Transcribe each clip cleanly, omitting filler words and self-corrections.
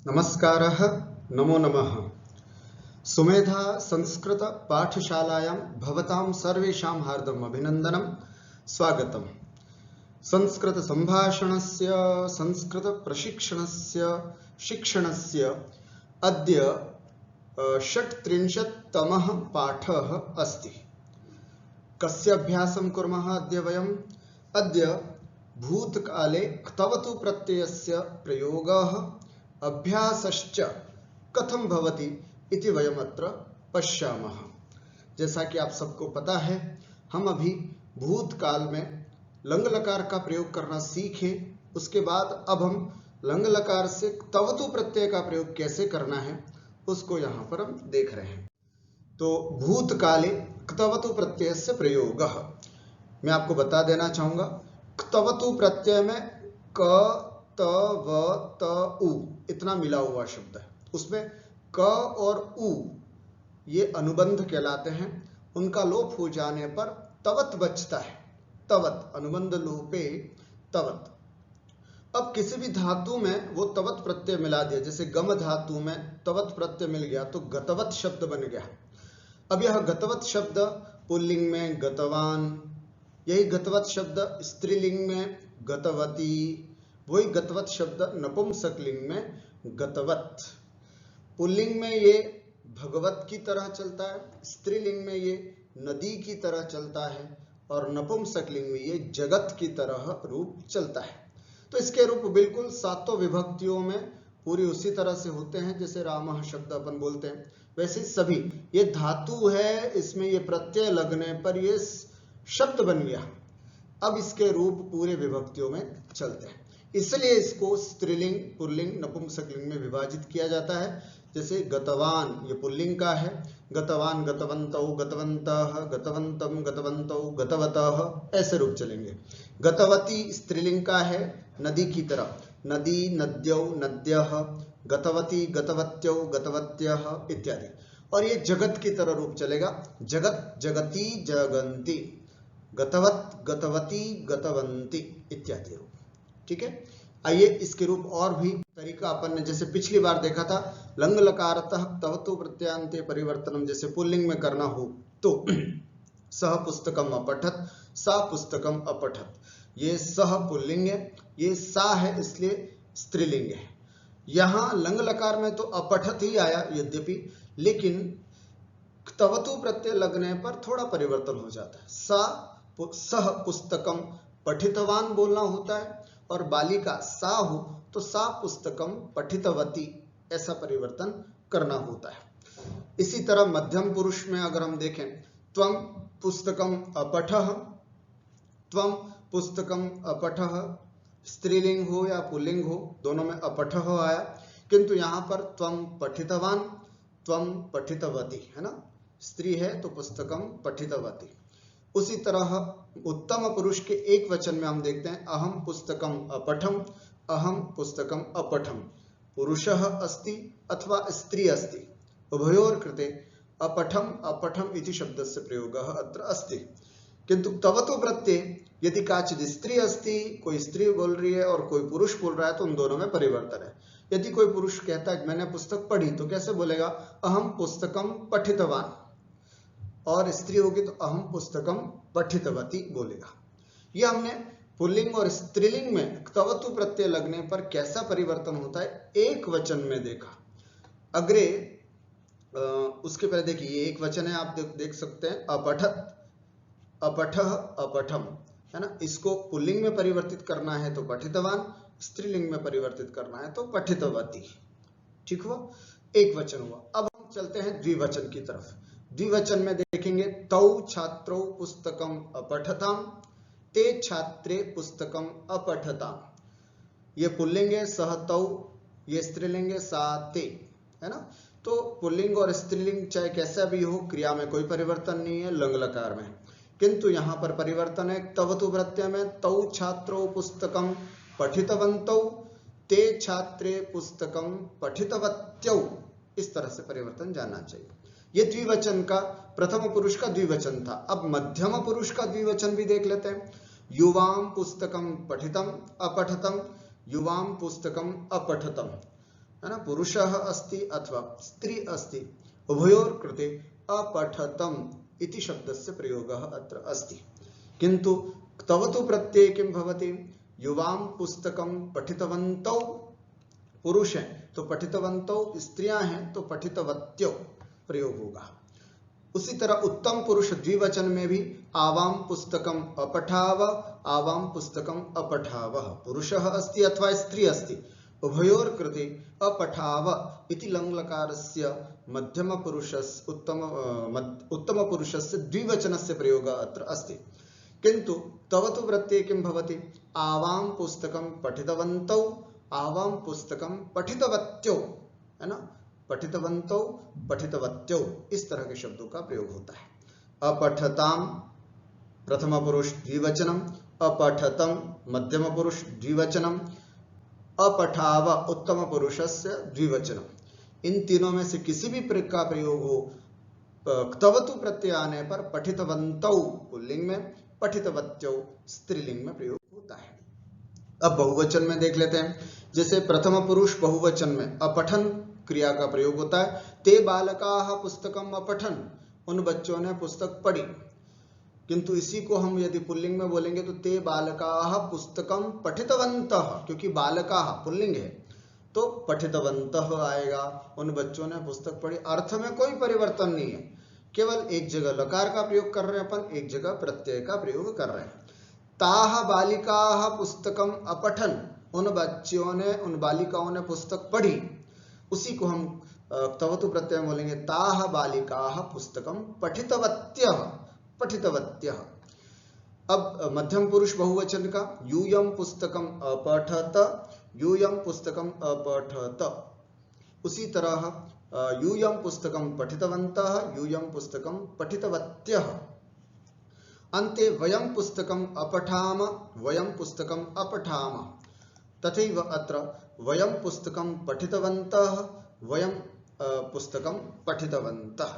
नमस्कारः, नमो नमः। सुमेधा संस्कृत पाठशालायां भवतां सर्वेषां हार्दम् अभिनन्दनं, स्वागतम्। संस्कृत संभाषणस्य संस्कृत प्रशिक्षणस्य शिक्षणस्य अद्य 36तमः पाठः अस्ति। कस्य अभ्यासं कुर्मः अद्य वयम्? अद्य भूतकाले क्तवतु प्रत्ययस्य प्रयोगः अभ्यासश्च कथं भवति इति वयम् अत्र पश्यामः। जैसा कि आप सबको पता है, हम अभी भूतकाल में लंग लकार का प्रयोग करना सीखे। उसके बाद अब हम लंग लकार से क्तवतु प्रत्यय का प्रयोग कैसे करना है उसको यहाँ पर हम देख रहे हैं। तो भूतकाले क्तवतु प्रत्ययस्य प्रयोगः, मैं आपको बता देना चाहूंगा, क्तवतु प्रत्यय में क त व त उ इतना मिला हुआ शब्द है। उसमें क और उ ये अनुबंध कहलाते हैं। उनका लोप हो जाने पर तवत बचता है। तवत, अनुबंध लोपे तवत। अब किसी भी धातु में वो तवत प्रत्यय मिला दिया, जैसे गम धातु में तवत प्रत्यय मिल गया तो गतवत शब्द बन गया। अब यह गतवत शब्द पुल्लिंग में गतवान, यही गतवत शब्द स्त्रीलिंग में गतवती, वही गतवत शब्द नपुंसकलिंग में गतवत। पुल्लिंग में ये भगवत की तरह चलता है, स्त्रीलिंग में ये नदी की तरह चलता है और नपुंसकलिंग में ये जगत की तरह रूप चलता है। तो इसके रूप बिल्कुल सातों विभक्तियों में पूरी उसी तरह से होते हैं जैसे रामः शब्द अपन बोलते हैं। वैसे सभी ये धातु है, इसमें ये प्रत्यय लगने पर ये शब्द बन गया। अब इसके रूप पूरे विभक्तियों में चलते हैं, इसलिए इसको स्त्रीलिंग, पुल्लिंग, नपुंसकलिंग में विभाजित किया जाता है। जैसे गतवान ये पुल्लिंग का है, गतवान गतवन्तौ गतवन्तः गतवन्तं गतवन्तौ गतवतः, ऐसे रूप चलेंगे। गतवती स्त्रीलिंग का है, नदी की तरह, नदी नद्यौ नद्यः, गतवती गतवत्यौ गतवत्यः इत्यादि। और ये जगत की तरह रूप चलेगा, जगत जगती जगन्ति, गतवत गतवती गतवन्ति इत्यादि रूप। ठीक है, आइए इसके रूप और भी तरीका अपन ने जैसे पिछली बार देखा था, लंग लकारतः तवतु प्रत्यांते परिवर्तनम जैसे पुल्लिंग में करना हो तो सह पुस्तकम अपठत, सा पुस्तकम अपठत। ये सह पुल्लिंग है, ये सा है इसलिए स्त्रीलिंग है। यहाँ लंग लकार में तो अपठत ही आया यद्यपि, लेकिन तवतु प्रत्यय लगने पर थोड़ा परिवर्तन हो जाता है। सह पुस्तकम पठितवान बोलना होता है और बालिका सा हो तो सा पुस्तकम पठितवती ऐसा परिवर्तन करना होता है। इसी तरह मध्यम पुरुष में अगर हम देखें, त्वम पुस्तकम अपठः, त्वम पुस्तकम अपठः, स्त्रीलिंग हो या पुल्लिंग हो दोनों में अपठः आया, किंतु यहाँ पर त्वम पठितवान, त्वम पठितवती है ना, स्त्री है तो पुस्तकम पठितवती। उसी तरह उत्तम पुरुष के एक वचन में हम देखते हैं, अहम पुस्तकम अपठम, अहम पुस्तकम अपठम। पुरुषः अस्ति अथवा स्त्री अस्ति, उभयोर कृते अपठम अपठम इति शब्दस्य प्रयोगः अत्र अस्ति। किंतु तवतु प्रत्यय यदि काचित् स्त्री अस्ति, कोई स्त्री बोल रही है और कोई पुरुष बोल रहा है तो उन दोनों में परिवर्तन है। यदि कोई पुरुष कहता है मैंने पुस्तक पढ़ी तो कैसे बोलेगा, अहम पुस्तकम पठितवान, और स्त्री होगी तो अहम पुस्तकम पठितवती बोलेगा। यह हमने पुल्लिंग और स्त्रीलिंग में क्तवतु प्रत्यय लगने पर कैसा परिवर्तन होता है एक वचन में देखा। अग्रे उसके पहले देखिए, ये एक वचन है, आप देख सकते हैं, अपठत, अपठः, अपठम है ना। इसको पुल्लिंग में परिवर्तित करना है तो पठितवान, स्त्रीलिंग में परिवर्तित करना है तो पठितवती। ठीक हुआ, एक वचन हुआ। अब हम चलते हैं द्विवचन की तरफ। द्विवचन में देखेंगे, तौ छात्रौ पुस्तकम अपठताम, ते छात्रे पुस्तकम अपठताम। ये पुल्लिंग है, सह तौ, ये स्त्रीलिंग है, सा ते है ना। तो पुल्लिंग और स्त्रीलिंग चाहे कैसा भी हो, क्रिया में कोई परिवर्तन नहीं है लंग लकार में, किंतु यहाँ पर परिवर्तन है। तवतु प्रत्यय में तौ छात्रौ पुस्तकम पठितवन्तौ, ते छात्रे पुस्तकम पठितवत्यौ, इस तरह से परिवर्तन जानना चाहिए। ये द्विवचन का, प्रथम पुरुष का द्विवचन था। अब मध्यम पुरुष का द्विवचन भी देख लेते हैं। युवाम पुस्तकम पठितम अपठतम, युवाम पुस्तकम अपठतम। है ना, पुरुषः अस्ति अथवा स्त्री अस्ति, उभयोर कृते अपठतम इति शब्दस्य प्रयोगः अत्र अस्ति। किन्तु क्तवतु प्रत्यये किं भवति? युवां पुस्तकं पठितवन्तौ पुरुष हैं तो पठितवन्तौ स्त्रियां हैं तो पठितवत्यौ प्रयोग होगा। उसी तरह उत्तम पुरुष द्विवचन में भी आवां पुस्तकम अपठाव, आवां पुस्तकम अपठावः, पुरुषः अस्ति अथवा स्त्री अस्ति, उभयोर कृते अपठाव इति लङ्लकारस्य मध्यम पुरुषस्य उत्तम पुरुषस्य द्विवचनस्य प्रयोगः अत्र अस्ति। किन्तु तवतु प्रत्यये किं भवति? आवां पुस्तकं पठितवन्तौ, आवां पुस्तकं पठितवत्यौ, है ना, पठितवन्तौ पठितवत्यौ, इस तरह के शब्दों का प्रयोग होता है। अपठताम प्रथम पुरुष द्विवचनम, अपठतम मध्यम पुरुष द्विवचनम, अपठाव उत्तम पुरुषस्य द्विवचनम। इन तीनों में से किसी भी का प्रयोग हो क्तवतु प्रत्यय आने पर पठितवन्तौ पुल्लिंग में, पठितवत्यौ स्त्रीलिंग में प्रयोग होता है। अब बहुवचन में देख लेते हैं। जैसे प्रथम पुरुष बहुवचन में अपठन क्रिया का प्रयोग होता है। ते बालकाः पुस्तकम अपठन, उन बच्चों ने पुस्तक पढ़ी। किंतु इसी को हम यदि पुल्लिंग में बोलेंगे तो ते बालकाः पुस्तकम पठितवन्तः, क्योंकि बालकाः पुल्लिंग है तो पठितवन्तः आएगा, उन बच्चों ने पुस्तक पढ़ी। अर्थ में कोई परिवर्तन नहीं है, केवल एक जगह लकार का प्रयोग कर रहे हैं अपन, एक जगह प्रत्यय का प्रयोग कर रहे हैं। ताः बालिकाः पुस्तकम अपठन, उन बच्चियों ने, उन बालिकाओं ने पुस्तक पढ़ी। उसी को हम क्तवतु प्रत्यय बोलेंगे, ताः बालिकाः पुस्तकम पठितवत्यः, पठितवत्यः। अब मध्यम पुरुष बहुवचन का, यूयं पुस्तकम अपठत, यूयं पुस्तकम अपठत। उसी तरह यूयं पुस्तकम पठितवन्तः, यूयं पुस्तकम पठितवत्यः। अन्ते वयं पुस्तकम अपठाम, वयं पुस्तकम अपठाम। तथैव अत्र वयं पुस्तकं पठितवन्तः, वयं पुस्तकं पठितवन्तः,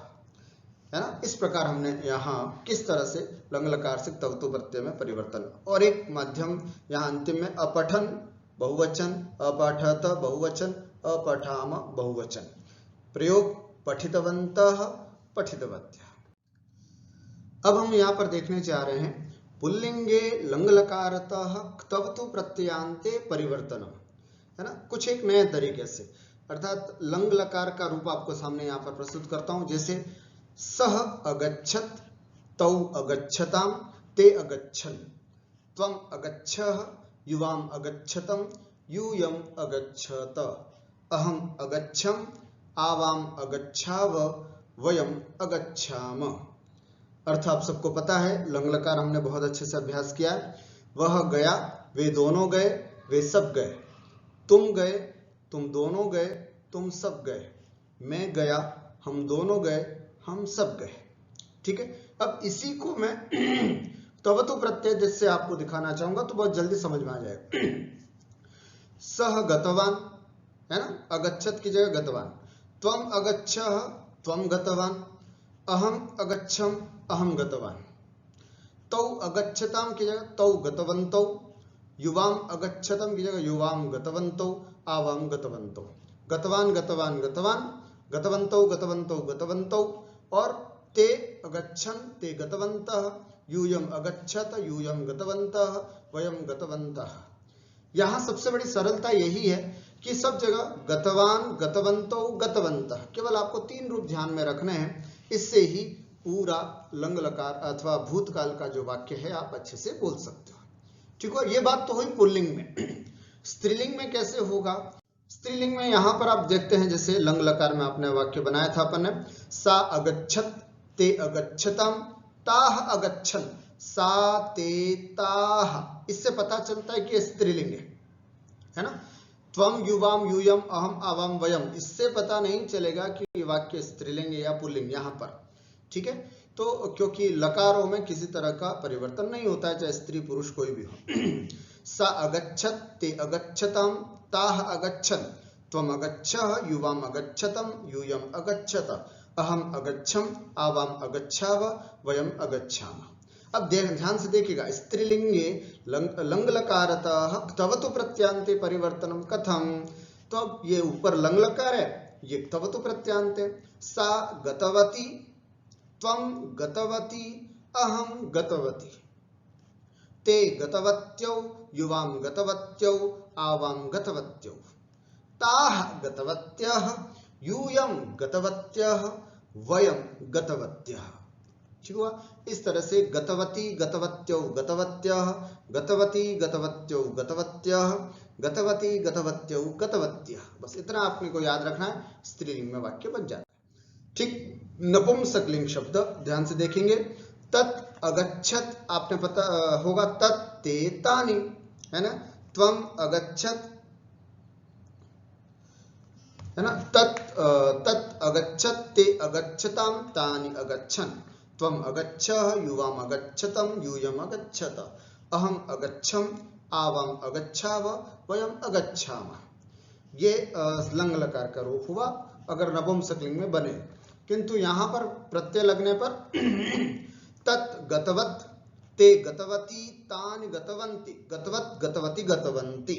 है ना। इस प्रकार हमने यहाँ किस तरह से लंगलकार से तवतु प्रत्यय में परिवर्तन। और एक माध्यम यहाँ अंतिम में अपठन बहुवचन, अपठत बहुवचन, अपठाम बहुवचन, प्रयोग पठितवन्तः पठितवत्यः। अब हम यहाँ पर देखने जा रहे हैं पुल्लिंगे लंगलकारतः क्तवतु प्रत्ययान्ते परिवर्तनम, है ना, कुछ एक नए तरीके से। अर्थात लंग लकार का रूप आपको सामने यहाँ पर प्रस्तुत करता हूं। जैसे सह अगच्छत, तौ अगच्छताम, ते अगच्छन्, त्वम अगच्छः, युवाम अगच्छतम, यूयम अगच्छत, अहम अगच्छम, आवाम अगच्छाव, वयम अगच्छाम। अर्थ आप सबको पता है, लंगलकार हमने बहुत अच्छे से अभ्यास किया। वह गया, वे दोनों गए, वे सब गए। तुम गए, तुम दोनों गए, तुम सब गए। मैं गया, हम दोनों गए, हम सब गए। ठीक है। अब इसी को मैं तवतु प्रत्यय जिससे आपको दिखाना चाहूंगा तो बहुत जल्दी समझ में आ जाएगा। सह गतवान, है ना, अगच्छत की जगह गतवान। त्वम अगच्छः, त्वम गतवान। अहम अगच्छम, अहम गतवान। तौ अगच्छताम की जगह तौ गतवन्तौ। युवाम अगच्छतम की जगह युवाम गतवन्तौ, आवाम गतवन्तौ। गतवान गतवान गतवान, गतवन्तौ गतवन्तौ गतवन्तौ। और ते अगच्छन्, ते गतवन्तः। यूयम अगच्छत, यूयम गतवन्तः, वयम गतवन्तः। यहाँ सबसे बड़ी सरलता यही है कि सब जगह गतवान, गतवन्तौ, गतवन्तः, केवल आपको तीन रूप ध्यान में रखने हैं। इससे ही पूरा लंग लकार अथवा भूतकाल का जो वाक्य है आप अच्छे से बोल सकते हो। ठीक है, ये बात तो हुई पुल्लिंग में। स्त्रीलिंग में कैसे होगा? स्त्रीलिंग में यहाँ पर आप देखते हैं, जैसे लंग लकार में आपने वाक्य बनाया था अपन ने, सा अगच्छत, ते अगच्छतम, ताह अगच्छन, सा ते ताह। इससे पता चलता है कि स्त्रीलिंग है ना। त्वम युवाम यूयम अहम आवाम वयम, इससे पता नहीं चलेगा कि ये वाक्य स्त्रीलिंग या पुल्लिंग यहाँ पर। ठीक है, तो क्योंकि लकारों में किसी तरह का परिवर्तन नहीं होता है, चाहे स्त्री पुरुष कोई भी हो। सा अगच्छत, ते अगच्छतम, ताह अगच्छन, त्वम अगच्छः, युवाम अगच्छतम, यूयम अगच्छत, अहम अगच्छम, आवाम अगच्छाव, वयम अगच्छामः। अब ध्यान से देखिएगा, स्त्रीलिंगे लंग लकारतः क्तवतु प्रत्यांते परिवर्तनम कथम। तो ये ऊपर लंग लकार है, ये तवतु प्रत्यांत है। सा गतवती, त्वं गतवती, अहम गतवती, ते गतवत्यौ, युवां गतवत्यौ, आवां गतवत्यौ, ताः गतवत्यः, यूयं गतवत्यः, वयं गतवत्यः। ठीक हुआ। इस तरह से गतवती गतवत्यौ गतवत्यः, गतवती गतवत्यौ गतवत्यः, गतवती गतवत्यौ गतवत्यः। बस इतना आपने को याद रखना है, स्त्रीलिंग में वाक्य बन जाता है। ठीक। नपुंसकलिंग शब्द ध्यान से देखेंगे। तत् अगच्छत, आपने पता होगा तत् ते तानि, है ना। त्वं अगच्छत, है ना। तत् अगच्छत, ते अगच्छतां, तानि अगच्छन्, त्वं अगच्छः, युवाम् अगच्छतं, यूयम् अगच्छत, अहम् अगच्छम्, आवाम् अगच्छाव, वयम् अगच्छामः। ये लंग लकार का रूप हुआ अगर नपुंसकलिंग में बने। किंतु यहाँ पर प्रत्यय लगने पर तत् गतवत, ते गतवती, तानि गतवन्ति, गतवत गतवती गतवन्ति,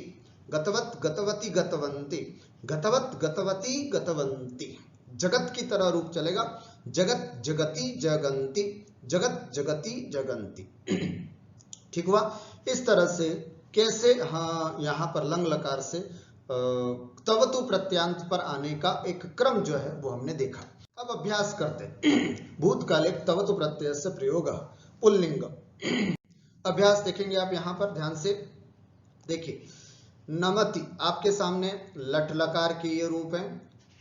गतवत गतवती गतवन्ति, गतवत गतवती गतवन्ति। जगत की तरह रूप चलेगा, जगत जगति जगन्ति, जगत जगति जगन्ति। ठीक हुआ। इस तरह से कैसे, हाँ, यहाँ पर लंग लकार से तवतु प्रत्यांत पर आने का एक क्रम जो है वो हमने देखा। अब अभ्यास करते। भूतकाले तवतु प्रत्यय से प्रयोग, पुल्लिंग। अभ्यास देखेंगे आप यहाँ पर ध्यान से देखिए। नमति आपके सामने लट लकार के ये रूप है,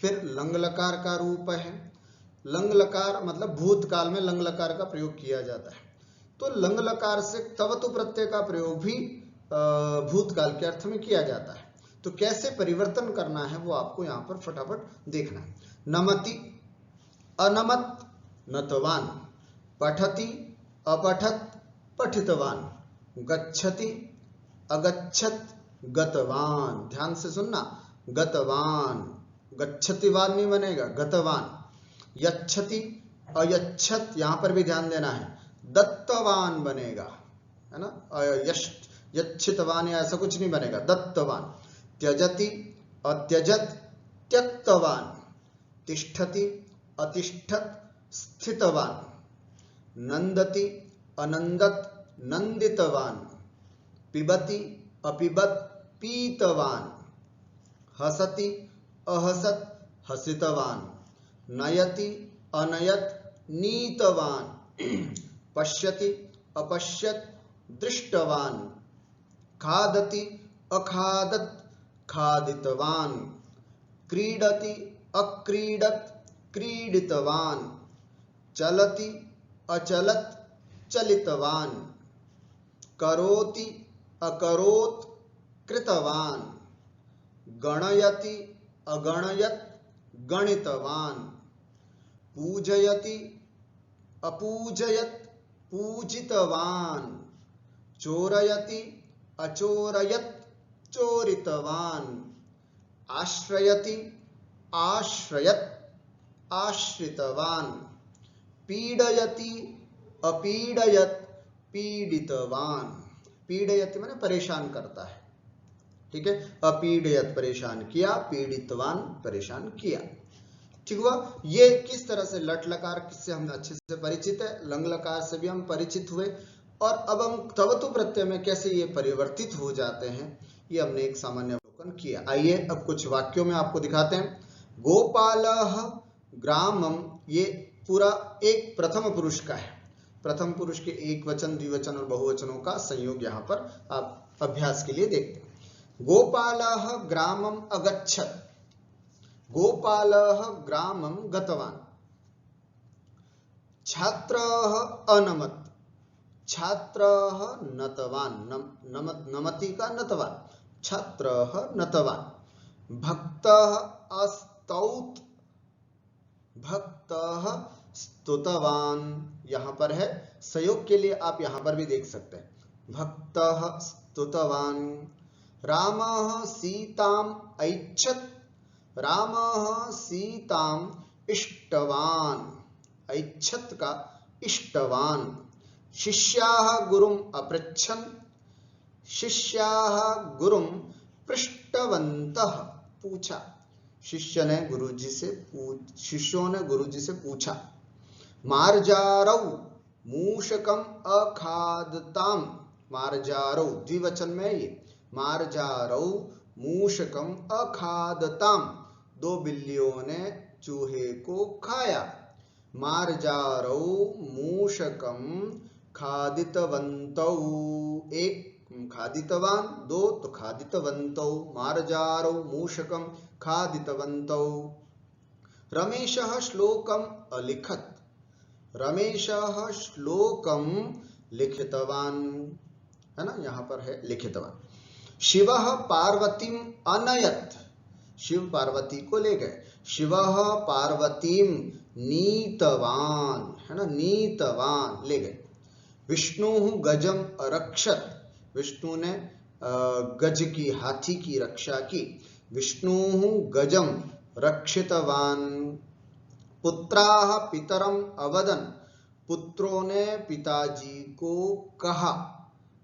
फिर लंग लकार का रूप है। लंग लकार मतलब भूतकाल में लंग लकार का प्रयोग किया जाता है, तो लंग लकार से तवतु प्रत्यय का प्रयोग भी भूतकाल के अर्थ में किया जाता है। तो कैसे परिवर्तन करना है वो आपको यहाँ पर फटाफट देखना है। नमति अनमत नतवान, पठति अपठत पठितवान, गच्छति अगच्छत गतवान। ध्यान से सुनना, गतवान, गच्छतिवान नहीं बनेगा, गतवान। यच्छति अयच्छत, यहां पर भी ध्यान देना है, दत्तवान बनेगा, है ना। यच्छितवान या ऐसा कुछ नहीं बनेगा, दत्तवान। त्यजति अत्यजत त्यक्तवान, तिष्ठति अतिष्ठत स्थितवान, नंदति अनंदत नंदितवान, पिबति अपिबत पीतवान, हसति अहसत हसितवान, नयति अनयत नीतवान, पश्यति अपश्यत दृष्टवान, खादति अखादत खादितवान, क्रीडति अक्रीडत क्रीडितवान, चलति अचलत चलितवान, करोति अकरोत कृतवान, गणयति अगणयत गणितवान, पूजयति अपूजयत पूजितवान, चोरयति अचोरयत चोरितवान, आश्रयति आश्रयत आश्रितवान, पीडयति अपीडयत पीडितवान। पीडयति माने परेशान करता है, ठीक है। अपीडयत परेशान किया, पीड़ितवान परेशान किया। ठीक हुआ। ये किस तरह से लट लकार से हम अच्छे से परिचित है, लंग लकार से भी हम परिचित हुए, और अब हम तवतु प्रत्यय में कैसे ये परिवर्तित हो जाते हैं ये हमने एक सामान्य अवलोकन किया। आइए अब कुछ वाक्यों में आपको दिखाते हैं। गोपालः ग्रामम, ये पूरा एक प्रथम पुरुष का है। प्रथम पुरुष के एक वचन, द्विवचन और बहुवचनों का संयोग यहाँ पर आप अभ्यास के लिए देखते हैं। गोपालः ग्रामम अगच्छत्, गोपालः ग्रामम गतवान। छात्रः अनमत्, छात्रः नतवान, नमति का नतवान, छात्रः नतवान। भक्तः अस्तौत, भक्तः स्तुतवान। यहां पर है संयोग के लिए, आप यहां पर भी देख सकते हैं। भक्तः स्तुतवान। रामः सीताम ऐच्छत्, रामः सीताम इष्टवान, ऐच्छत् का इष्टवान। शिष्याः गुरुम अपृच्छन्, शिष्याः गुरुम पृष्टवन्तः, पूछा। शिष्यों ने गुरुजी से पूछा। मार्जारौ मूषकम अखादताम। मार्जारौ द्विवचन में ये, मार्जारौ मूषकम अखादताम, दो बिल्लियों ने चूहे को खाया। मार्जारौ मूषकम खादितवन्तौ, एक खादितवान, दो तो खादितवन्तौ। मार्जारौ मूषकम खादितवन्तौ। रमेशः श्लोकम अलिखत। रमेशः श्लोकम लिखितवान, है ना, यहां पर है लिखितवान। शिवः पार्वतीम अनयत। शिव पार्वती को ले गए। शिवः पार्वतीम नीतवान, है ना, नीतवान ले गए। विष्णुः गजम अरक्षत। विष्णु ने गज की, हाथी की रक्षा की। विष्णुः गजम रक्षितवान। पुत्राः पितरम अवदन। पुत्रों ने पिताजी को कहा।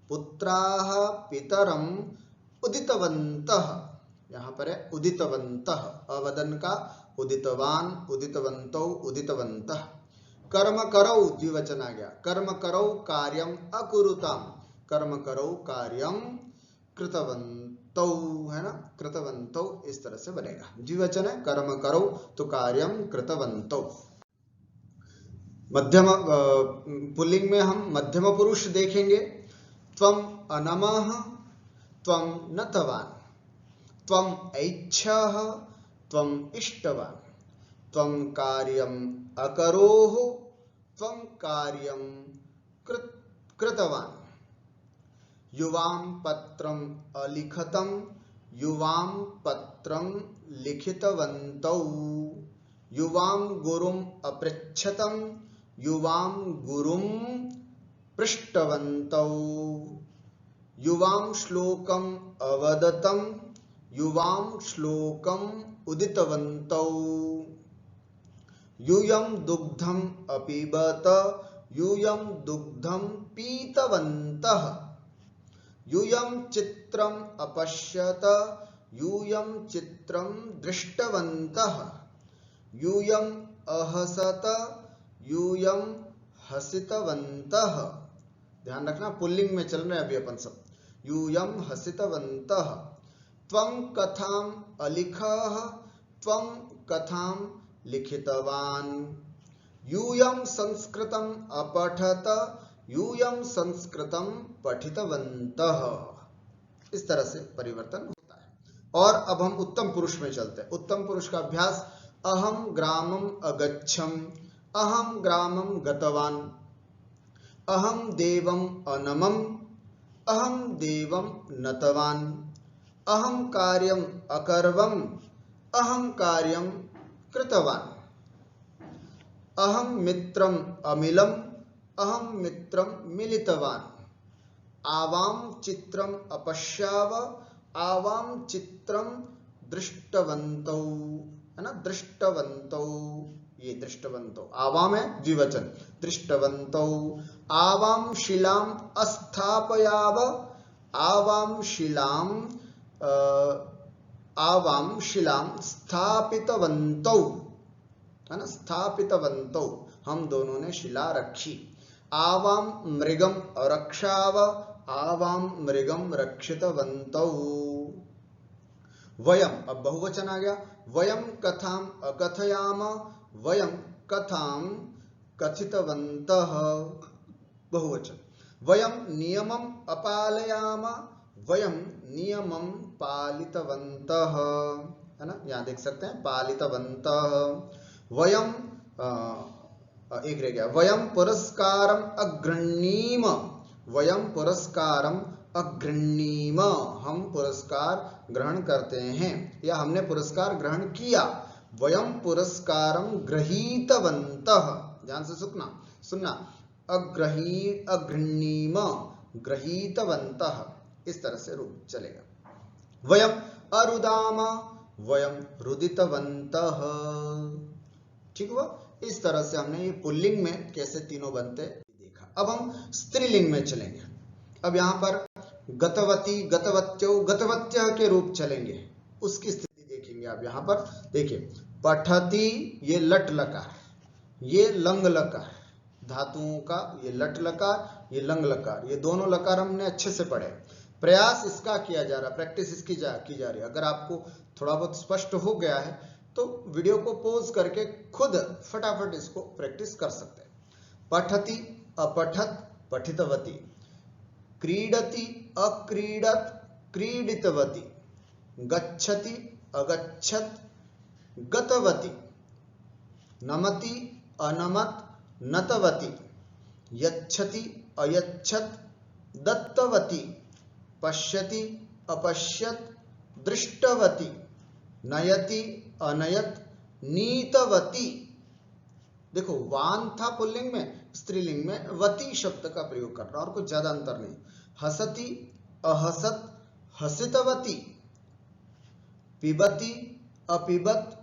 पुत्राः पितरम उदितवन्तः, यहां पर है उदितवन्तः, अवदन का उदितवान, उदितवन्तौ, उदितवन्तः। कर्म करौ द्विवचन आ गया। कर्म करौ कार्यम अकुरुताम। कर्म करौ कार्यम कृतवन्तौ, है ना, कृतवन्तौ इस तरह से बनेगा। द्विवचन है, कर्म करौ तो कार्यम कृतवन्तौ। मध्यम पुल्लिंग में हम मध्यम पुरुष देखेंगे। त्वम अनमः, त्वम नतवान, त्वम ऐच्छः, त्वम इष्टवान, त्वम कार्यम अकरोः, त्वम कार्यम कृतवान। युवां पत्रम अलिखतम, युवां पत्रम लिखितवन्तौ। युवां गुरुम अपृच्छतम, युवां गुरुम पृष्टवन्तौ। युवां श्लोकम अवदतम, युवां श्लोकम उदितवन्तौ। यूयं दुग्धम अपीबत, यूयं दुग्धम पीतवन्तः। यूयं चित्रम अपश्यत, यूयं चित्रम दृष्टवन्तः। यूयं अहसत, यूयं हसितवन्तः। ध्यान रखना पुल्लिंग में चल रहे हैं अभी अपन सब। यूयं हसितवन्तः। त्वं कथां अलिखः, त्वं कथां लिखितवान। यूयं संस्कृतम अपठत, यूयं संस्कृतम पठितवन्तः। इस तरह से परिवर्तन होता है। और अब हम उत्तम पुरुष में चलते हैं। उत्तम पुरुष का अभ्यास। अहम ग्रामम अगच्छम, अहम ग्रामम गतवान, अहम देवम अनमम, अहम देवम नतवान, अहम कार्यम अकर्वम, अहम कार्यम कृतवान, अहम मित्रम अमिलम, अहम मित्रम मिलितवान, आवाम चित्रम अपश्याव, आवाम चित्रम दृष्टवन्तौ, है ना, दृष्टवन्तौ, ये दृष्टवन्तौ। आवाम है द्विवचन, दृष्टवन्तौ। आवाम शिलाम अस्थापयाव, आवाम शिलाम आवाम शिलाम स्थापितवन्तौ, है ना, स्थापितवन्तौ, हम दोनों ने शिला रखी। आवाम मृगम रक्षाव, आवाम मृगम रक्षितवन्तौ। वयम, अब बहुवचन आ गया। वयम कथाम अकथयाम, वयम कथाम कथितवन्तः, बहुवचन। वयम नियमम अपालयाम, वयम नियमम पालितवन्तः, है ना, यहां देख सकते हैं पालितवन्तः। वयम एक रह गया। वयम पुरस्कारम अगृह्णीम, वयम पुरस्कारम अगृह्णीम, हम पुरस्कार ग्रहण करते हैं या हमने पुरस्कार ग्रहण किया। वयम पुरस्कारम गृहीतवन्तः, ध्यान से सुनना। अगृह्णीम, गृहीतवन्तः, इस तरह से रूप चलेगा। वयम अरुदाम, वयम रुदितवन्तः। ठीक हुआ। इस तरह से हमने ये पुल्लिंग में कैसे तीनों बनते देखा। अब हम स्त्रीलिंग में चलेंगे। अब यहां पर गतवती, गतवत्यो, गतवत्यः के रूप चलेंगे, उसकी स्थिति देखेंगे। आप यहाँ पर देखिए, पठती ये लट लकार, ये लंग लकार, धातुओं का ये लट लकार, ये लंग लकार, ये दोनों लकार हमने अच्छे से पढ़े। प्रयास इसका किया जा रहा, प्रैक्टिस इसकी की जा रही है। अगर आपको थोड़ा बहुत स्पष्ट हो गया है तो वीडियो को पॉज करके खुद फटाफट इसको प्रैक्टिस कर सकते हैं। पठती अपठत पठितवती, क्रीडति अक्रीडत क्रीडितवती, गच्छति अगच्छत गतवती, नमति अनमत नतवती, यच्छति अयच्छत दत्तवती, पश्यति अपश्यत दृष्टवती, नयति अनयत नीतवती। देखो, वान था पुल्लिंग में, स्त्रीलिंग में वती शब्द का प्रयोग कर रहा, और कुछ ज्यादा अंतर नहीं। हसति अहसत हसितवती, पिबति अपिबत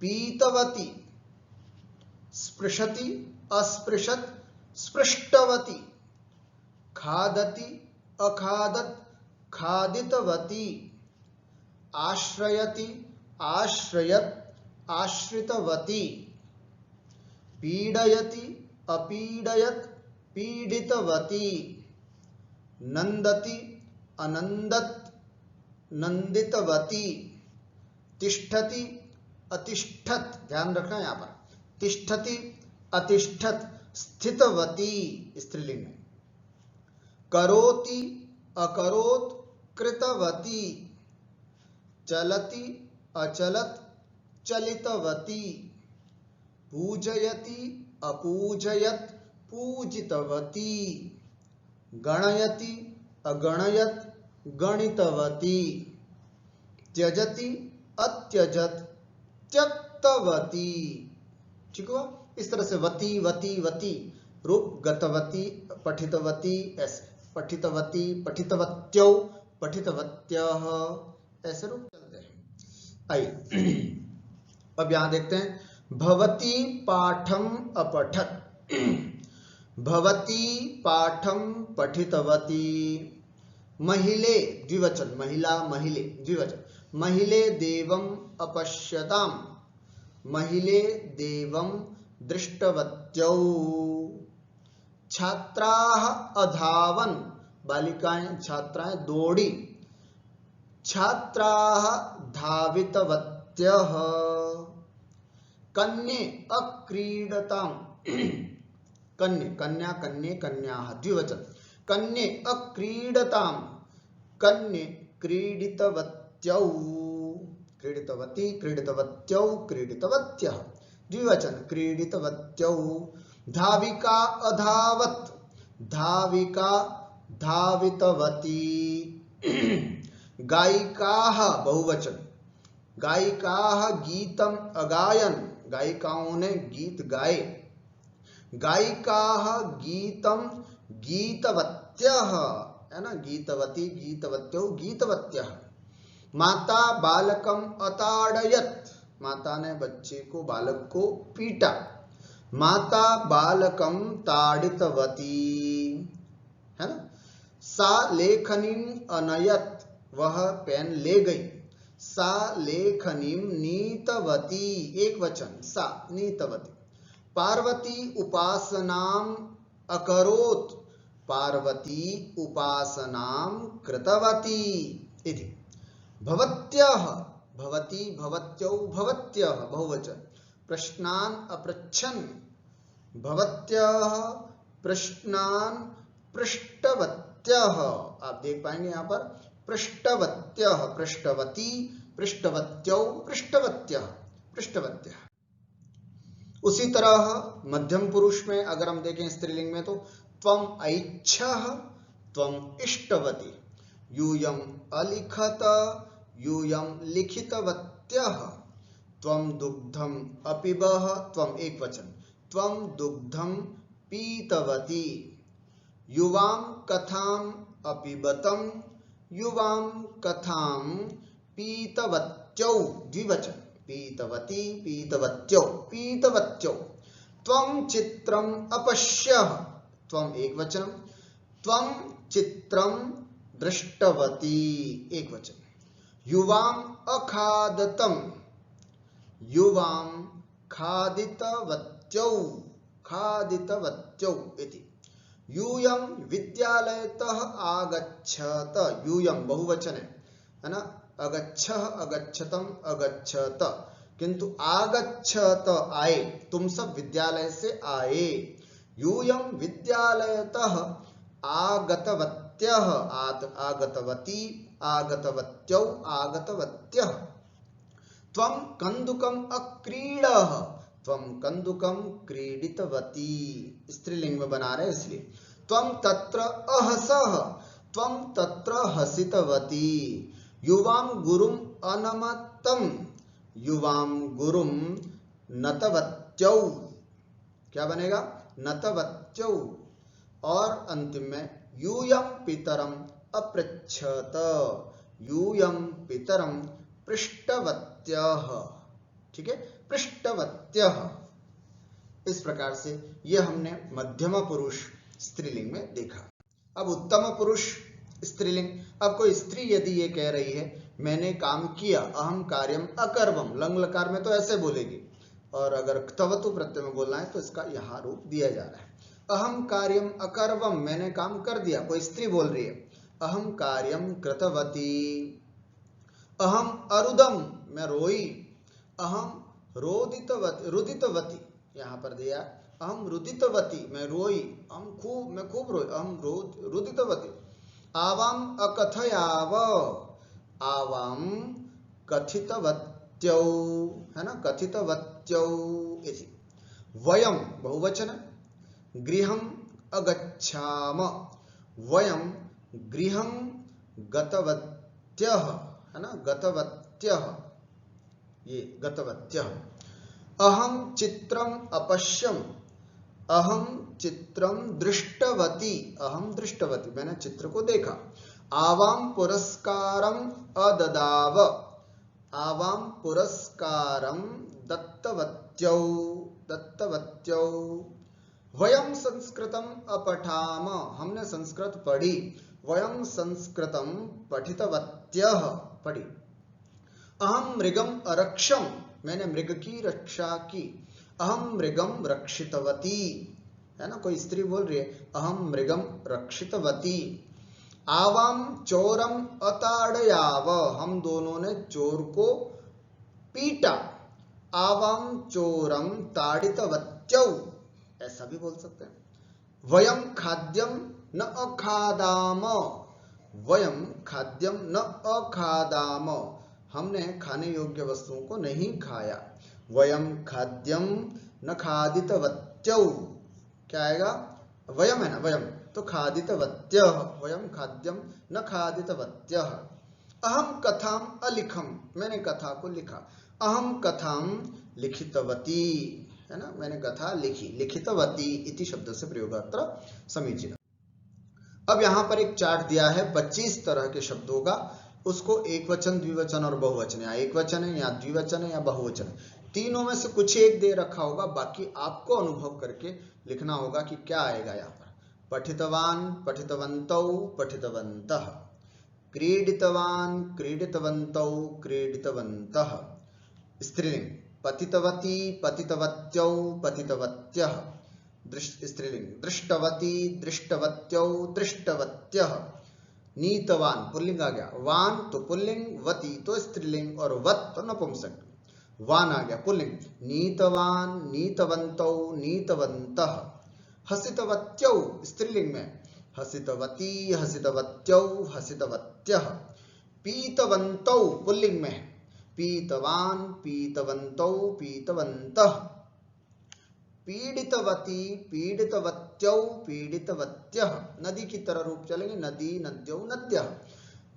पीतवती, स्पृशति अस्पृशत स्पृष्टवती, खादति अखादत खादितवती, आश्रयति आश्रयत आश्रितवती, पीडयति अपीडयत पीडितवती, नंदति अनंदत नंदितवती, तिष्ठति अतिष्ठत, ध्यान रखना यहाँ पर, तिष्ठति अतिष्ठत स्थितवती स्त्रीलिंग में, करोति अकरोत कृतवती, चलति अचलत चलितवती, पूजयति अपूजयत पूजितवती, गणयति अगणयत गणितवती, त्यजति अत्यजत त्यक्तवती। ठीक हुआ? इस तरह से वती वती वती रूप, गतवती पठितवती, ऐसे पठितवती पठितवत्यौ पठितवत्यः, ऐसे रूप चलते हैं। आइए अब यहां देखते हैं, भवती पाठम अपठत, भवती पाठम पठितवती, महिले द्विवचन, महिला महिले द्विवचन, महिले देवम अपश्यताम, महिले देवम दृष्टवत्यौ, छात्राः अधावन, बालिकाएं छात्राएं दौड़ी, छात्राः धावितवत्यः, कन्ये अक्रीडताम, कन्ये कन्या कन्ये कन्याः द्विवचन, कन्ये अक्रीडताम, कन्ये क्रीडितवत्यौ, क्रीडितवती क्रीडितवत्यौ क्रीडितवत्यः द्विवचन, क्रीडितवत्यौ, धाविका अधावत, धाविका धावितवती, गायिकाः बहुवचन, गायिकाः गीतम अगायन, गायिकाओं ने गीत गाए, गायिकाः गीतम गीतवत्यः, है ना, गीतवती गीतवत्यौ गीतवत्यः, माता बालकम अताड़यत, माता ने बच्चे को बालक को पीटा, माता बालकम ताड़ितवती, है ना, सा लेखनीम अनयत, वह पेन ले गई, सा लेखनीम नीतवती, एक वचन सा नीतवती, पार्वती उपासनाम अकरोत, पार्वती उपासनाम कृतवती इति, भवत्यः भवती भवत्यौ भवत्यः बहुवचन, प्रश्नान अपृच्छन्, भवत्यः प्रश्नान पृष्ठवत्यः, आप देख पाएंगे यहाँ पर पृष्ठवत्यः, पृष्ठवती पृष्ठवत्यौ पृष्ठवत्यः पृष्ठवत्यः। उसी तरह मध्यम पुरुष में अगर हम देखें स्त्रीलिंग में तो त्वम ऐच्छः त्वम इष्टवती, यूयम अलिखत यूयम लिखितवत्यः, त्वम दुग्धम अपिबः, त्वम एक वचन, त्वम दुग्धम पीतवती, युवाम कथाम अपिबतम युवाम कथाम पीतवत्यौ द्विवचन, पीतवती पीतवत्यौ पीतवत्यौ, त्वम चित्रम अपश्यः, त्वम एक वचन, त्वम चित्रम दृष्टवती एक वचन, युवाम अखादतम युवां खादितवत्यौ खादितवत्यौ इति। यूयं विद्यालयतः आगच्छत, यूयं बहुवचन है ना, अगच्छः अगच्छतम अगच्छत, किंतु आगच्छत आए, तुम सब विद्यालय से आए। यूयं विद्यालयतः आगतवत्यः आगतवती आगतवत्यौ आगतवत्यः। त्वं कन्दुकम् अक्रीडः, त्वं कन्दुकं क्रीडितवती, स्त्रीलिंग में बना रहे इसलिए। त्वं तत्र अहसः, त्वं तत्र हसितवती। युवां गुरुम् अनमत्तं, युवां गुरुं नतवत्यौ, क्या बनेगा, नतवत्यौ। और अंतिम में यूयं पितरम अपृच्छत, यूयं पितरम पृष्ठवत्यः, ठीक है, पृष्ठवत्यः। इस प्रकार से यह हमने मध्यम पुरुष स्त्रीलिंग में देखा। अब उत्तम पुरुष स्त्रीलिंग। अब कोई स्त्री यदि ये कह रही है मैंने काम किया, अहम कार्यम अकर्वम, लंग लकार में तो ऐसे बोलेगी, और अगर क्तवतु प्रत्यय में बोलना है तो इसका यहाँ रूप दिया जा रहा है। अहम कार्यम अकर्वम, मैंने काम कर दिया। कोई स्त्री बोल रही है अहम कार्यम कृतवती। अहम अरुदम, मैं रोई। अहम रोदितवती, रुदितवती यहाँ पर दिया। अहम रुदितवती, मैं रोई। मैं खूब रोई। अहम रुदितवती। आवाम अकथयाव, आवाम कथितवत्यौ, है ना, कथितवत्यौ इति। वयम बहुवचन, गृहम अगच्छाम, वयम गृहम गतवत्यः, है ना, गतवत्यः, ये गतवत्यः। अहम चित्रम अपश्यम, अहम चित्रम दृष्टवती, अहम दृष्टवती, मैंने चित्र को देखा। आवाम पुरस्कारम अददाव, आवाम पुरस्कारम दत्तवत्यौ, दत्तवत्यौ। वयम संस्कृतम अपठाम, हमने संस्कृत पढ़ी। वयम संस्कृतम पठितवत्यः, पढ़ी। अहम मृगम अरक्षम, मैंने मृग की रक्षा की। अहम मृगम रक्षितवती, है ना, कोई स्त्री बोल रही है अहम मृगम रक्षितवती। आवाम चोरम अताड़याव, हम दोनों ने चोर को पीटा। आवाम चोरम ताड़ितवत्यौ, ऐसा भी बोल सकते हैं। वयम खाद्यम न अखादाम, वयम खाद्यम न अखादाम, हमने खाने योग्य वस्तुओं को नहीं खाया। वयम खाद्यम न खादितवत्यौ, क्या आएगा, वयम है ना, वयम तो खादितवत्यः, वयम खाद्यम न खादितवत्यः। अहम कथाम अलिखम, मैंने कथा को लिखा। अहम कथाम लिखितवती, है ना, मैंने कथा लिखी। लिखितवती इति शब्द से प्रयोग अत्र समीचीन। अब यहाँ पर एक चार्ट दिया है 25 तरह के शब्दों का, उसको एक वचन, द्विवचन और बहुवचन, या एक वचन है या द्विवचन है या बहुवचन, तीनों में से कुछ एक दे रखा होगा, बाकी आपको अनुभव करके लिखना होगा कि क्या आएगा यहाँ पर। पठितवान, पठितवन्तौ, पठितवन्तः। क्रीडितवान, क्रीडितवन्तौ, क्रीडितवन्तः। स्त्रीलिंग पतितवती, पतितवत्यौ, पतितवत्यः। स्त्रीलिंग दृष्टवती, दृष्टवत्यौ, दृष्टवत्यः। नीतवान पुल्लिंग आ गया, वान तो पुल्लिंग, वती तो स्त्रीलिंग, और वत तो नपुंसक। वान आ गया पुल्लिंग, नीतवान, नीतवन्तौ, नीतवन्तः। हसितवत्यौ स्त्रीलिंग में, हसितवती, हसितवत्यौ, हसितवत्यः। पीतवन्तौ पुल्लिंग में, पीतवान, पीतवन्तौ, पीतवन्तः। पीड़ितवती, पीड़ितवत्यौ, पीड़ितवत्यः। नदी की तरह रूप चलेंगे, नदी, नद्यौ, नद्यः।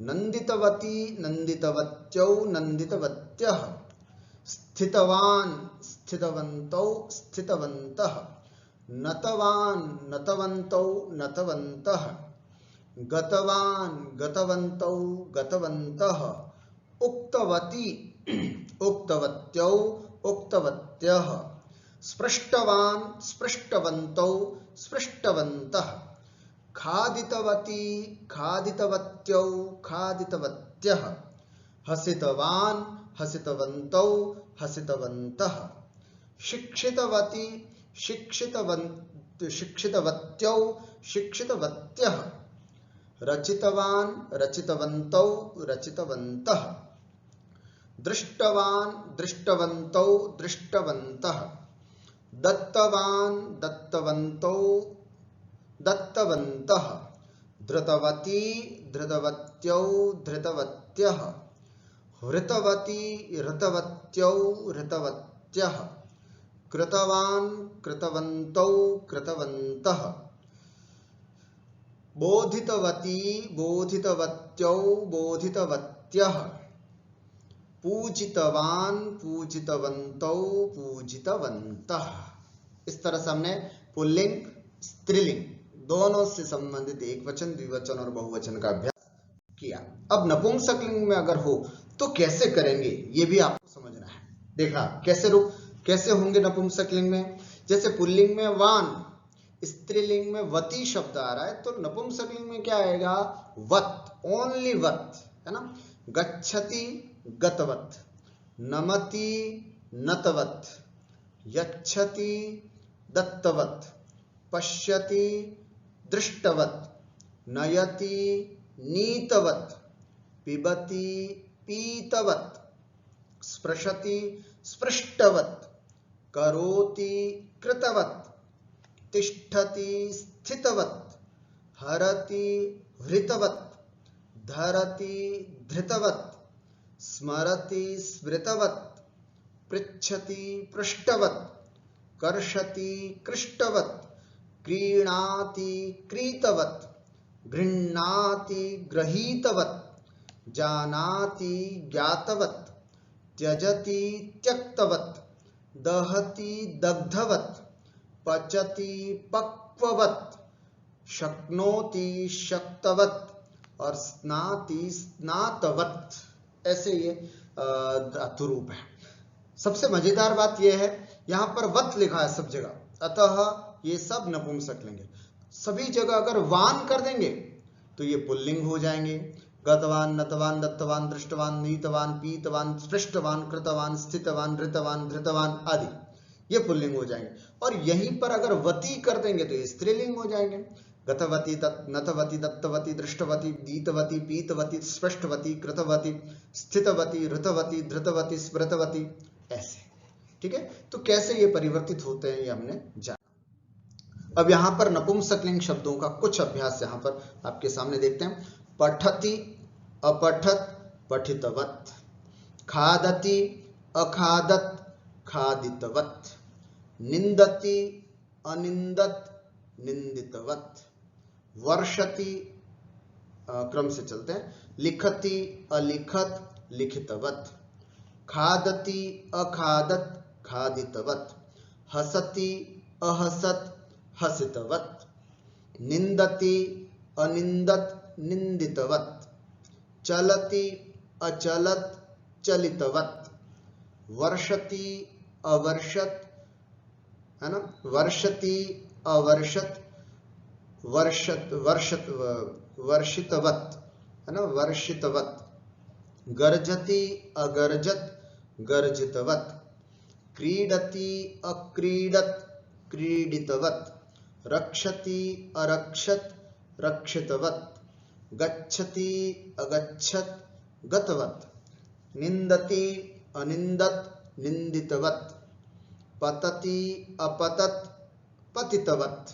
नंदितवती, नंदितवत्यौ, नंदितवत्यः। स्थितवान, स्थितवन्तौ, स्थितवन्तः। नतवान, नतवन्तौ, नतवन्तः। गतवान, गतवन्तौ, गतवन्तः। उक्तवती, उक्तवत्यौ, उक्तवत्यः। स्पृष्टवान, स्पृष्टवन्तौ, स्पृष्टवन्तः। खादितवती, खादितवत्यौ, खादितवत्यः। हसितवान, हसितवन्तौ, हसितवन्तः। शिक्षितवती शिक्षितवत्यौ शिक्षितवत्यः। रचितवान् रचितवन्तौ रचितवन्तः। दृष्टवान् दृष्टवन्तौ दृष्टवन्तः। दत्तवान् दत्तवन्तौ दत्तवन्तः। धृतवती धृतवत्यौ धृतवत्यः। हृतवती हृतवत्यौ हृतवत्यः। कृतवान् कृतवन्तौ कृतवन्तः। बोधितवती बोधितवत्यौ बोधितवत्यः। पूजितवान् पूजितवन्तौ पूजितवन्तः। इस तरह से हमने पुल्लिंग स्त्रीलिंग दोनों से संबंधित एक वचन, द्विवचन और बहुवचन का अभ्यास किया। अब नपुंसकलिंग में अगर हो तो कैसे करेंगे ये भी आपको समझना है। देखा कैसे होंगे नपुंसकलिंग में। जैसे पुल्लिंग में वान, स्त्रीलिंग में वती शब्द आ रहा है, तो नपुंसकलिंग में क्या आएगा? वत, ओनली वत, है ना। गच्छति गतवत, नमति नतवत, यच्छति दत्तवत, पश्यति दृष्टवत, नयति नीतवत, पिबति पीतवत, स्पृशति स्पृष्टवत, करोति कृतवत, तिष्ठति स्थितवत, हरति हृतवत, धरति धृतवत, स्मरति स्मृतवत, पृच्छति पृष्टवत, कर्षति कृष्टवत, क्रीणाति क्रीतवत, गृह्णाति गृहीतवत, जानाति ज्ञातवत, त्यजति त्यक्तवत, दहति दग्धवत, पचति पक्ववत, शक्नोति शक्तवत और स्नाति स्नातवत। ऐसे ये धातु रूप है। सबसे मजेदार बात यह है, यहाँ पर वत लिखा है सब जगह, अतः ये सब नपुंसकलिंग है। सभी जगह अगर वान कर देंगे तो ये पुल्लिंग हो जाएंगे। गतवान, नतवान, दत्तवान, दृष्टवान, नीतवान, पीतवान, स्पृष्टवान, कृतवान, स्थितवान, ऋतवान, धृतवान आदि ये पुल्लिंग हो जाएंगे। और यहीं पर अगर वती कर देंगे तो ये स्त्रीलिंग हो जाएंगे। गतवती, नतवती, दत्तवती, दृष्टवती, दीतवती, पीतवती, स्पृष्टवती, कृतवती, स्थितवती, ऋतवती, धृतवती, स्मृतवती, ऐसे। ठीक है, तो कैसे ये परिवर्तित होते हैं ये हमने जाना। अब यहाँ पर नपुंसकलिंग शब्दों का कुछ अभ्यास यहाँ पर आपके सामने देखते हैं। पठति अपठत पठितवत, खादति अखादत खादितवत, निंदति अनिंदत निंदितवत, वर्षति क्रम से चलते हैं, लिखति अलिखत लिखितवत, खादति अखादत खादितवत, हसति अहसत हसितवत, निंदति अनिंदत निंदितवत, चलति अचलत चलितवत, वर्षति अवर्षत, है ना, वर्षति अवर्षत वर्षितवत, है ना, वर्षितवत, गर्जति अगर्जत गर्जितवत, क्रीडति अक्रीडत क्रीडितवत, रक्षति अरक्षत रक्षितवत, गच्छति अगच्छत गतवत, निंदति अनिंदत निंदितवत, पतति अपतत पतितवत,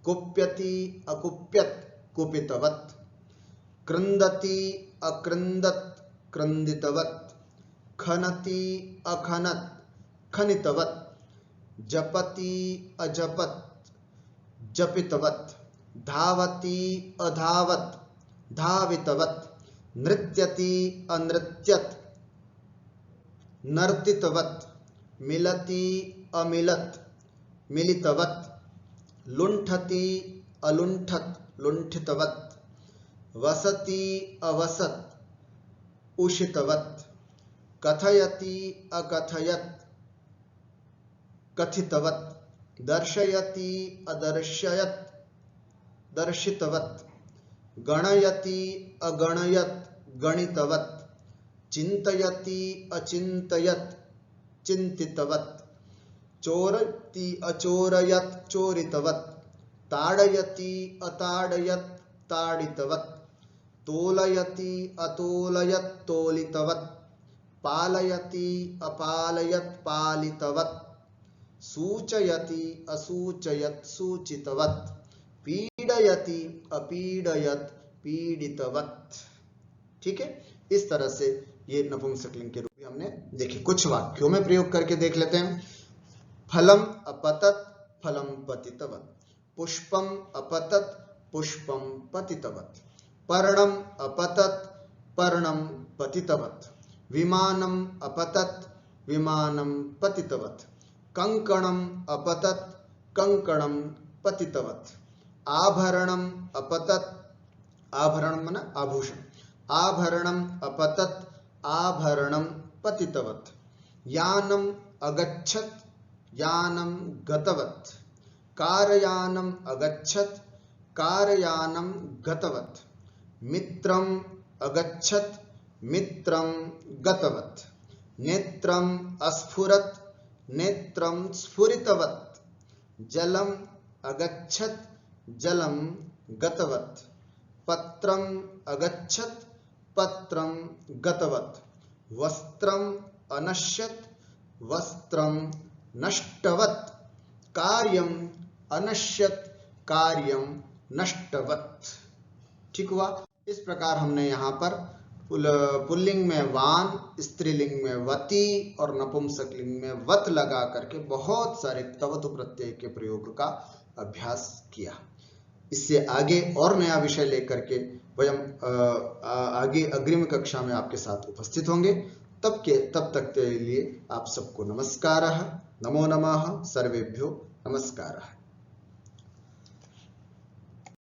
कुप्यति अकुप्यत कुपितवत, कृंदति अकृंदत क्रंदितवत, खनति अखनत खनितवत, जपति अजपत जपितवत, धावति अधावत धावितवत, नृत्यति अनृत्यत नर्तितवत, मिलति अमिलत मिलितवत, लुंठति अलुंठत लुंठितवत, वसति अवसत उषितवत, कथयति अकथयत कथितवत, दर्शयति अदर्शयत दर्शितवत, गणयति अगणयत गणितवत, चिंतयति अचिंतयत चिन्तितवत्, चोरति अचोरयत् चोरितवत्, ताडयति अताडयत् ताडितवत्, तोलयति अतोलयत् तोलितवत्, पालयति अपालयत् पालितवत्, सूचयति असूचयत् सूचितवत्, पीडयति अपीडयत् पीडितवत्। ठीक है, इस तरह से ये नपुंसकलिंग के रूप में हमने देखे। कुछ वाक्यों में प्रयोग करके देख लेते हैं। फलम अपतत फलम पतितवत्, पुष्पम अपतत पुष्पम पतितवत्, पर्णम अपतत पर्णम पतितवत्, विमानम अपतत विमानम पतितवत्, कंकणम अपतत कंकणम पतितवत्, आभरणम अपतत, आभरण माने आभूषण, आभरणम अपतत आभरणम पतितवत्, यानम अगच्छत् यानम गतवत्, कारयानम अगच्छत् कारयानम गतवत्, मित्रम अगच्छत् मित्रम गतवत्, नेत्रम अस्फुरत् नेत्रम स्फुरितवत्, जलम अगच्छत् जलम गतवत्, पत्रम अगच्छत् पत्रम गतवत्, वस्त्रम अनश्यत् वस्त्रम नष्टवत्, कार्यम अनश्यत् कार्यम नष्टवत्। ठीक हुआ। इस प्रकार हमने यहाँ पर पुल्लिंग में वान, स्त्रीलिंग में वती और नपुंसकलिंग में वत लगा करके बहुत सारे तवतु प्रत्यय के प्रयोग का अभ्यास किया। इससे आगे और नया विषय लेकर के वयम आगे अग्रिम कक्षा में आपके साथ उपस्थित होंगे। तब तक के लिए आप सबको नमस्कारः, नमो नमः, सर्वेभ्यो नमस्कारः।